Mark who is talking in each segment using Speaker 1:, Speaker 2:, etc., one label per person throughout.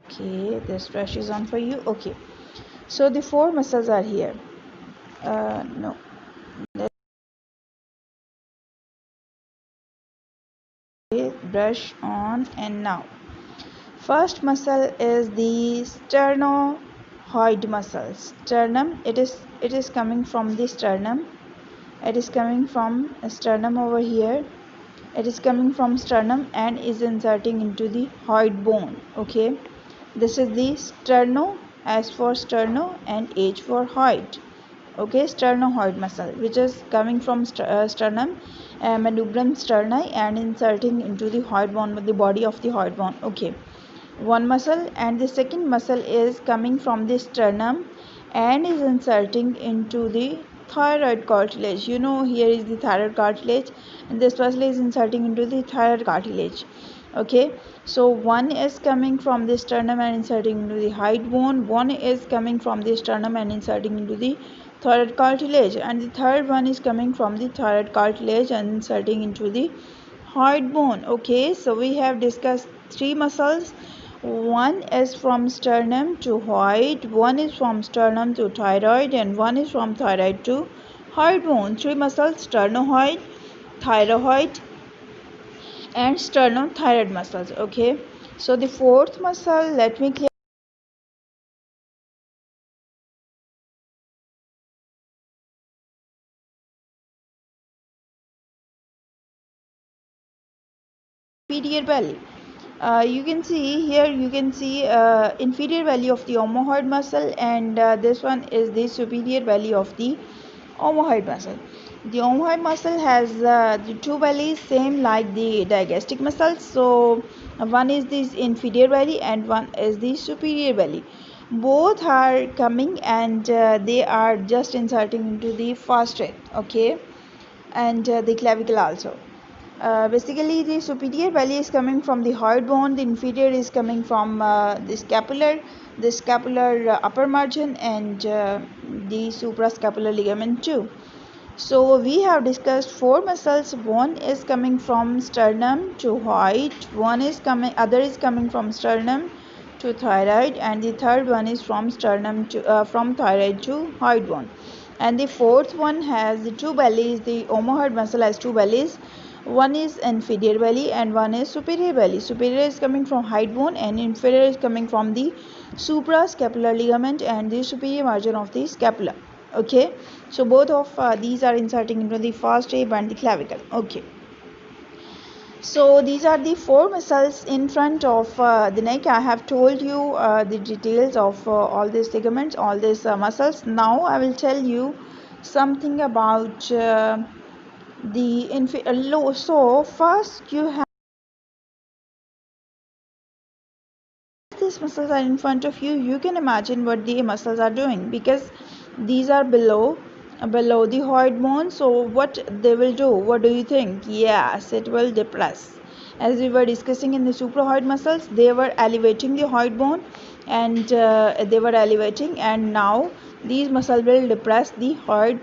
Speaker 1: Okay, this brush is on for you. Okay, so the four muscles are here. No, brush on. And now first muscle is the sternohyoid muscle. Sternum, it is coming from the sternum. It is coming from sternum over here. It is coming from sternum and is inserting into the hyoid bone. Okay, this is the sterno, as for sterno, and H for hyoid. Okay, sternohyoid muscle, which is coming from sternum, manubrium sterni, and inserting into the hyoid bone, the body of the hyoid bone. Okay, one muscle. And the second muscle is coming from the sternum and is inserting into the thyroid cartilage. You know, here is the thyroid cartilage, and this muscle is inserting into the thyroid cartilage. Okay, so one is coming from the sternum and inserting into the hyoid bone, one is coming from the sternum and inserting into the thyroid cartilage, and the third one is coming from the thyroid cartilage and inserting into the hyoid bone. Okay, so we have discussed three muscles. One is from sternum to hyoid, one is from sternum to thyroid, and one is from thyroid to hyoid bone. Three muscles: sternohyoid, thyroid, and sternothyroid muscles. Okay, so the fourth muscle, let me clear. Inferior belly. You can see here, you can see inferior belly of the omohyoid muscle, and this one is the superior belly of the omohyoid muscle. The omohyoid muscle has the two bellies, same like the digastric muscles. So one is this inferior belly and one is the superior belly. Both are coming, and they are just inserting into the fasciae. Okay, and the clavicle also. Basically, the superior belly is coming from the hyoid bone, the inferior is coming from the scapular upper margin, and the suprascapular ligament too. So we have discussed four muscles. One is coming from sternum to hyoid, other is coming from sternum to thyroid, and the third one is from from thyroid to hyoid bone. And the fourth one has the two bellies. The omohyoid muscle has two bellies. One is inferior belly and one is superior belly. Superior is coming from hyoid bone and inferior is coming from the suprascapular ligament and the superior margin of the scapula. Okay, so both of these are inserting into the fasciae and the clavicle. Okay, so these are the four muscles in front of the neck. I have told you the details of all these ligaments, all these muscles. Now I will tell you something about so first you have these muscles are in front of you. You can imagine what the muscles are doing, because these are below the hyoid bone. So what they will do, what do you think? Yes, it will depress. As we were discussing in the suprahyoid muscles, they were elevating the hyoid bone, and now these muscles will depress the hyoid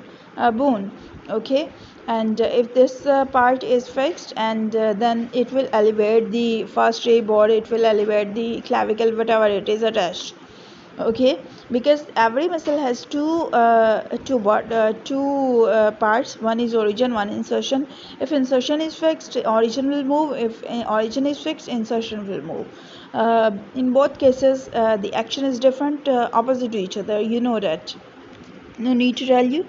Speaker 1: bone. Okay, and if this part is fixed, and then it will elevate the fasciae, or it will elevate the clavicle, whatever it is attached. Okay, because every muscle has two parts. One is origin, one insertion. If insertion is fixed, origin will move. If origin is fixed, insertion will move. In both cases, the action is different, opposite to each other. You know that, no need to tell you.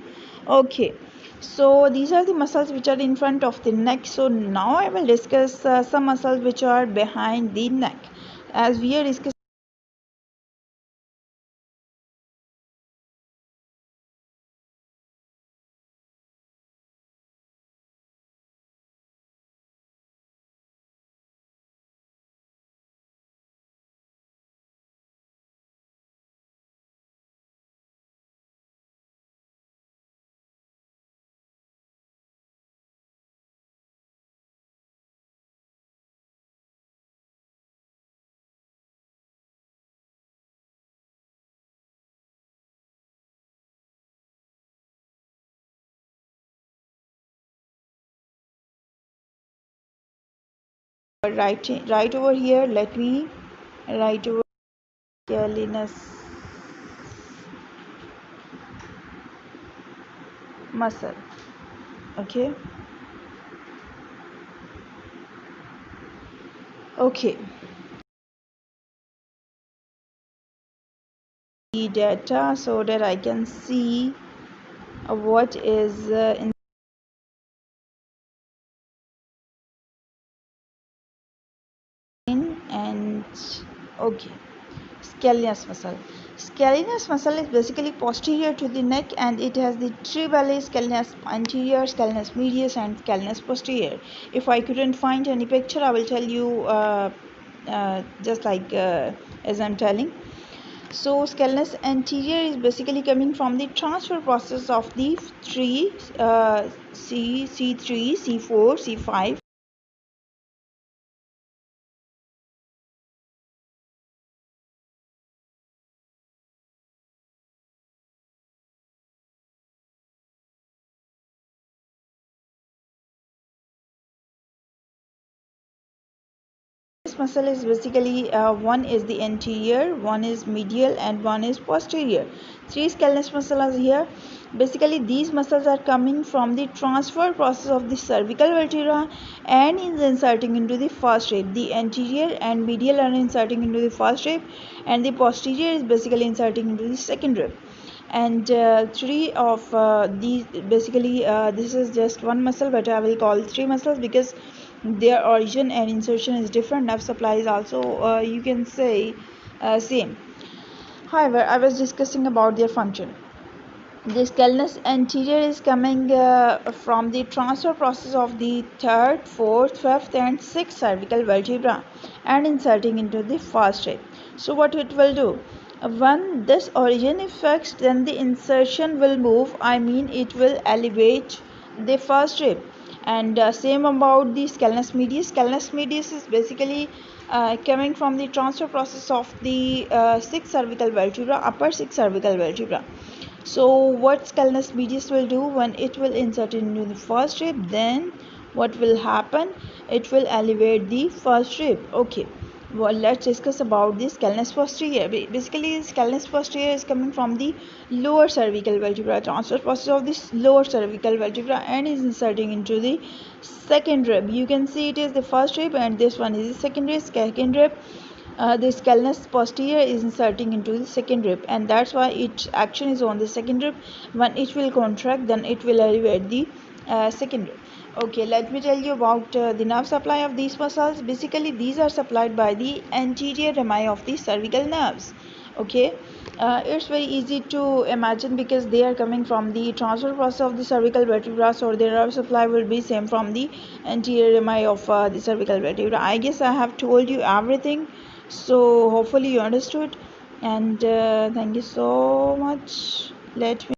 Speaker 1: Okay, so these are the muscles which are in front of the neck. So now I will discuss some muscles which are behind the neck. As we are discussing, right over here, let me write over scalenus muscle. Okay. Okay. The data so that I can see what is in and okay. Scalenus muscle. Scalenus muscle is basically posterior to the neck and it has the three bellies: scalenus anterior, scalenus medius, and scalenus posterior. If I couldn't find any picture, I will tell you just like as I'm telling. So scalenus anterior is basically coming from the transfer process of the three C3, C4, C5. This muscle is basically one is the anterior, one is medial, and one is posterior. Three scalenus muscles are here. Basically, these muscles are coming from the transfer process of the cervical vertebra and is inserting into the first rib. The anterior and medial are inserting into the first rib, and the posterior is basically inserting into the second rib. And three of these basically this is just one muscle, but I will call three muscles because their origin and insertion is different. Nerve supply is also you can say same. However, I was discussing about their function. The scalenus anterior is coming from the transfer process of the third, fourth, fifth, and sixth cervical vertebra and inserting into the first rib. So what it will do? When this origin is fixed, then the insertion will move. I mean, it will elevate the first rib. And same about the scalenus medius. Scalenus medius is basically coming from the transfer process of the sixth cervical vertebra, upper sixth cervical vertebra. So what scalenus medius will do when it will insert into the first rib, then what will happen? It will elevate the first rib. Okay. Well, let's discuss about the scalenus posterior. Basically, scalenus posterior is coming from the lower cervical vertebra, transverse process of this lower cervical vertebra, and is inserting into the second rib. You can see it is the first rib, and this one is the second rib. Second rib, the scalenus posterior is inserting into the second rib, and that's why its action is on the second rib. When it will contract, then it will elevate the second rib. Okay, let me tell you about the nerve supply of these muscles. Basically, these are supplied by the anterior rami of the cervical nerves. Okay, it's very easy to imagine because they are coming from the transfer process of the cervical vertebra, so their nerve supply will be same from the anterior rami of the cervical vertebra. I guess I have told you everything, so hopefully you understood, and thank you so much. Let me